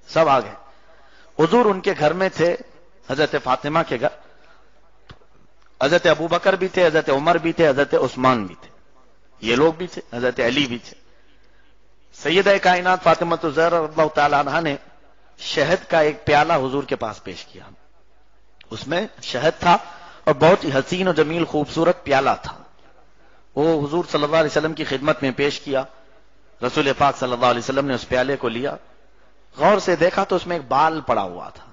سب آ گئے. حضور ان کے گھر میں تھے، حضرت فاطمہ کے گھر. حضرت ابوبکر بھی تھے، حضرت عمر بھی تھے، حضرت عثمان بھی تھے، یہ لوگ بھی تھے، حضرت علی بھی تھے. سیدہ کائنات فاطمہ الزہرا رضی اللہ تعالی عنہا نے شہد کا ایک پیالہ حضور کے پاس پیش کیا. اس میں شہد تھا اور بہت ہی حسین و جمیل خوبصورت پیالہ تھا. وہ حضور صلی اللہ علیہ وسلم کی خدمت میں پیش کیا. رسول پاک صلی اللہ علیہ وسلم نے اس پیالے کو لیا، غور سے دیکھا تو اس میں ایک بال پڑا ہوا تھا،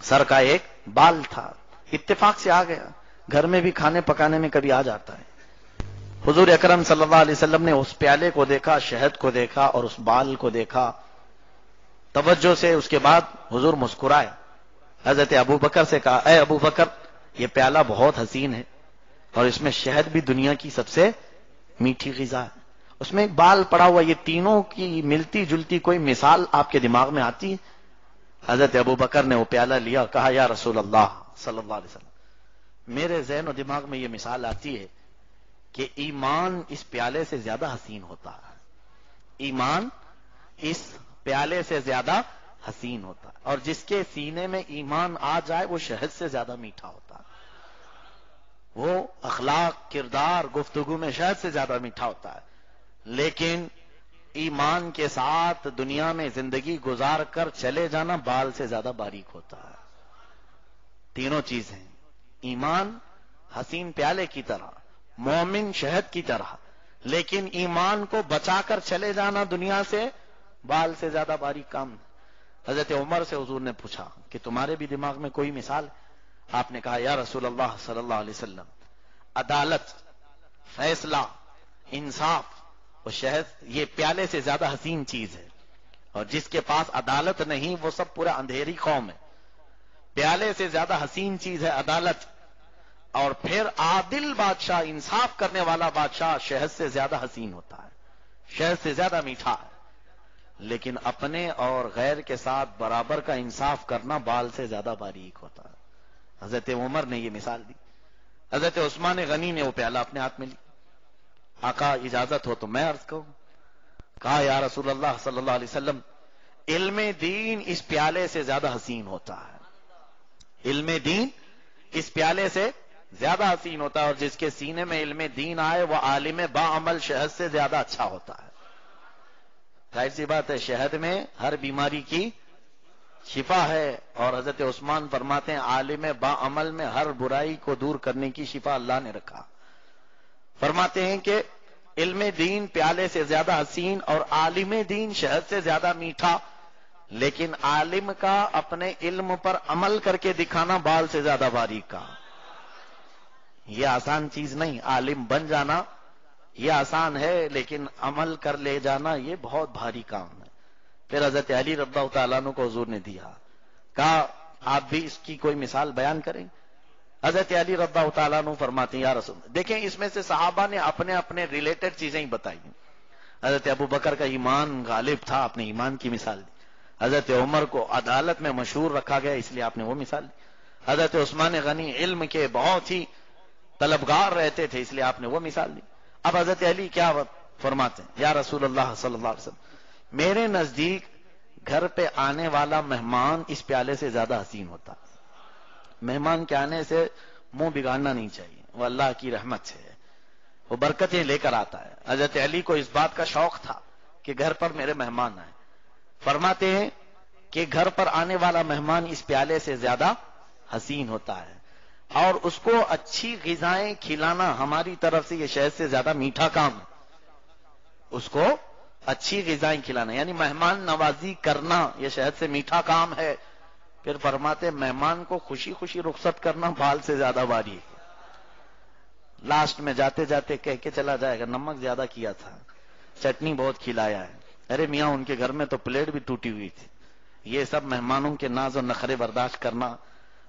سر کا ایک بال تھا. اتفاق سے آ گیا، گھر میں بھی کھانے پکانے میں کبھی آ جاتا ہے. حضور اکرم صلی اللہ علیہ وسلم نے اس پیالے کو دیکھا، شہد کو دیکھا اور اس بال کو دیکھا توجہ سے. اس کے بعد حضور مسکرائے، حضرت ابوبکر سے کہا، اے ابوبکر، یہ پیالہ بہت حسین ہے اور اس میں شہد بھی دنیا کی سب سے میٹھی غذا ہے، اس میں ایک بال پڑا ہوا، یہ تینوں کی ملتی جلتی کوئی مثال آپ کے دماغ میں آتی ہے؟ حضرت ابوبکر نے وہ پیالہ لیا، کہا یا رسول اللہ صلی اللہ علیہ وسلم، میرے ذہن و دماغ میں یہ مثال آتی ہے کہ ایمان اس پیالے سے زیادہ حسین ہوتا ہے. ایمان اس پیالے سے زیادہ حسین ہوتا ہے، اور جس کے سینے میں ایمان آ جائے وہ شہد سے زیادہ میٹھا ہوتا ہے. وہ اخلاق، کردار، گفتگو میں شہد سے زیادہ میٹھا ہوتا ہے. لیکن ایمان کے ساتھ دنیا میں زندگی گزار کر چلے جانا بال سے زیادہ باریک ہوتا ہے. تینوں چیزیں، ایمان حسین پیالے کی طرح، مومن شہد کی طرح، لیکن ایمان کو بچا کر چلے جانا دنیا سے بال سے زیادہ باریک کام. حضرت عمر سے حضور نے پوچھا کہ تمہارے بھی دماغ میں کوئی مثال؟ آپ نے کہا یا رسول اللہ صلی اللہ علیہ وسلم، عدالت، فیصلہ، انصاف اور شہد یہ پیالے سے زیادہ حسین چیز ہے، اور جس کے پاس عدالت نہیں وہ سب پورا اندھیری قوم ہے. پیالے سے زیادہ حسین چیز ہے عدالت، اور پھر عادل بادشاہ، انصاف کرنے والا بادشاہ شہد سے زیادہ حسین ہوتا ہے، شہد سے زیادہ میٹھا ہے. لیکن اپنے اور غیر کے ساتھ برابر کا انصاف کرنا بال سے زیادہ باریک ہوتا ہے. حضرت عمر نے یہ مثال دی. حضرت عثمان غنی نے وہ پیالہ اپنے ہاتھ میں لی. آقا اجازت ہو تو میں عرض کروں. کہا یا رسول اللہ صلی اللہ علیہ وسلم، علم دین اس پیالے سے زیادہ حسین ہوتا ہے. علم دین اس پیالے سے زیادہ حسین ہوتا ہے، اور جس کے سینے میں علم دین آئے وہ عالم با عمل شہد سے زیادہ اچھا ہوتا ہے. ظاہر سی بات ہے، شہد میں ہر بیماری کی شفا ہے، اور حضرت عثمان فرماتے ہیں عالم با عمل میں ہر برائی کو دور کرنے کی شفا اللہ نے رکھا. فرماتے ہیں کہ علم دین پیالے سے زیادہ حسین اور عالم دین شہد سے زیادہ میٹھا، لیکن عالم کا اپنے علم پر عمل کر کے دکھانا بال سے زیادہ باریک کا. یہ آسان چیز نہیں، عالم بن جانا یہ آسان ہے، لیکن عمل کر لے جانا یہ بہت بھاری کام ہے. پھر حضرت علی رضی اللہ تعالیٰ عنہ کو حضور نے دیا، کہا آپ بھی اس کی کوئی مثال بیان کریں. حضرت علی رضی اللہ تعالیٰ عنہ فرماتے ہیں یا رسول، دیکھیں اس میں سے صحابہ نے اپنے اپنے ریلیٹڈ چیزیں ہی بتائی. حضرت ابوبکر کا ایمان غالب تھا، آپ نے ایمان کی مثال دی. حضرت عمر کو عدالت میں مشہور رکھا گیا، اس لیے آپ نے وہ مثال دی. حضرت عثمان غنی علم کے بہت ہی طلبگار رہتے تھے، اس لیے آپ نے وہ مثال دی. اب حضرت علی کیا فرماتے ہیں یا رسول اللہ صلی اللہ علیہ وسلم، میرے نزدیک گھر پہ آنے والا مہمان اس پیالے سے زیادہ حسین ہوتا. مہمان کے آنے سے منہ بگاڑنا نہیں چاہیے، وہ اللہ کی رحمت سے ہے، وہ برکتیں لے کر آتا ہے. حضرت علی کو اس بات کا شوق تھا کہ گھر پر میرے مہمان آئے. فرماتے ہیں کہ گھر پر آنے والا مہمان اس پیالے سے زیادہ حسین ہوتا ہے، اور اس کو اچھی غذائیں کھلانا ہماری طرف سے یہ شہد سے زیادہ میٹھا کام ہے. اس کو اچھی غذائیں کھلانا یعنی مہمان نوازی کرنا یہ شہد سے میٹھا کام ہے. پھر فرماتے مہمان کو خوشی خوشی رخصت کرنا بال سے زیادہ باری ہے. لاسٹ میں جاتے جاتے کہہ کے چلا جائے گا نمک زیادہ کیا تھا، چٹنی بہت کھلایا ہے، ارے میاں ان کے گھر میں تو پلیٹ بھی ٹوٹی ہوئی تھی. یہ سب مہمانوں کے ناز و نخرے برداشت کرنا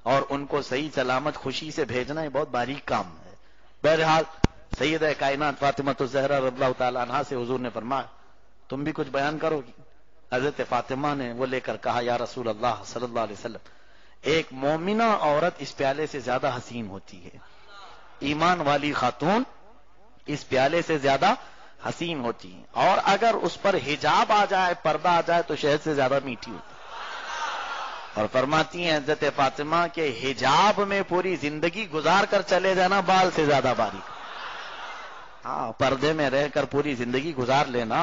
اور ان کو صحیح سلامت خوشی سے بھیجنا یہ بہت باریک کام ہے. بہرحال سیدہ کائنات فاطمہ الزہرا رضی اللہ تعالی عنہا سے حضور نے فرمایا تم بھی کچھ بیان کرو گی. حضرت فاطمہ نے وہ لے کر کہا یا رسول اللہ صلی اللہ علیہ وسلم، ایک مومنہ عورت اس پیالے سے زیادہ حسین ہوتی ہے، ایمان والی خاتون اس پیالے سے زیادہ حسین ہوتی ہیں، اور اگر اس پر حجاب آ جائے، پردہ آ جائے، تو شہد سے زیادہ میٹھی ہوتی ہے۔ اور فرماتی ہیں حضرت فاطمہ کہ حجاب میں پوری زندگی گزار کر چلے جانا بال سے زیادہ باریک۔ ہاں، پردے میں رہ کر پوری زندگی گزار لینا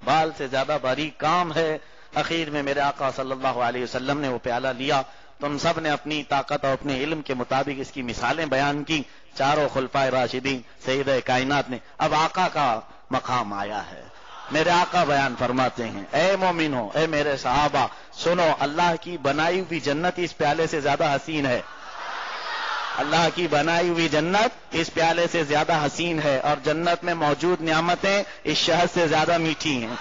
بال سے زیادہ باریک کام ہے۔ اخیر میں میرے آقا صلی اللہ علیہ وسلم نے وہ پیالہ لیا، تم سب نے اپنی طاقت اور اپنے علم کے مطابق اس کی مثالیں بیان کی، چاروں خلفائے راشدین سید کائنات نے۔ اب آقا کا مقام آیا ہے، میرے آقا بیان فرماتے ہیں، اے مومنو، اے میرے صحابہ، سنو، اللہ کی بنائی ہوئی جنت اس پیالے سے زیادہ حسین ہے۔ اللہ کی بنائی ہوئی جنت اس پیالے سے زیادہ حسین ہے، اور جنت میں موجود نعمتیں اس شہد سے زیادہ میٹھی ہیں،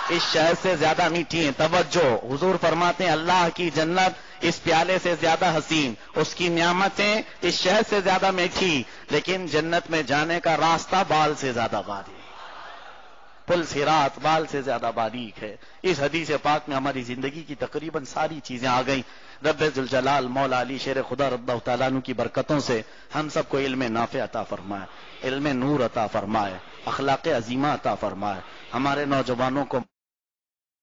اس شہد سے زیادہ میٹھی ہیں۔ توجہ، حضور فرماتے ہیں اللہ کی جنت اس پیالے سے زیادہ حسین، اس کی نعمتیں اس شہد سے زیادہ میٹھی، لیکن جنت میں جانے کا راستہ بال سے زیادہ باریک، پل صراط بال سے زیادہ باریک ہے۔ اس حدیث پاک میں ہماری زندگی کی تقریباً ساری چیزیں آ گئیں۔ رب ذوالجلال مولا علی شیر خدا رضی اللہ تعالیٰ عنہ کی برکتوں سے ہم سب کو علم نافع عطا فرمائے، علم نور عطا فرمائے، اخلاق عظیمہ عطا فرمائے، ہمارے نوجوانوں کو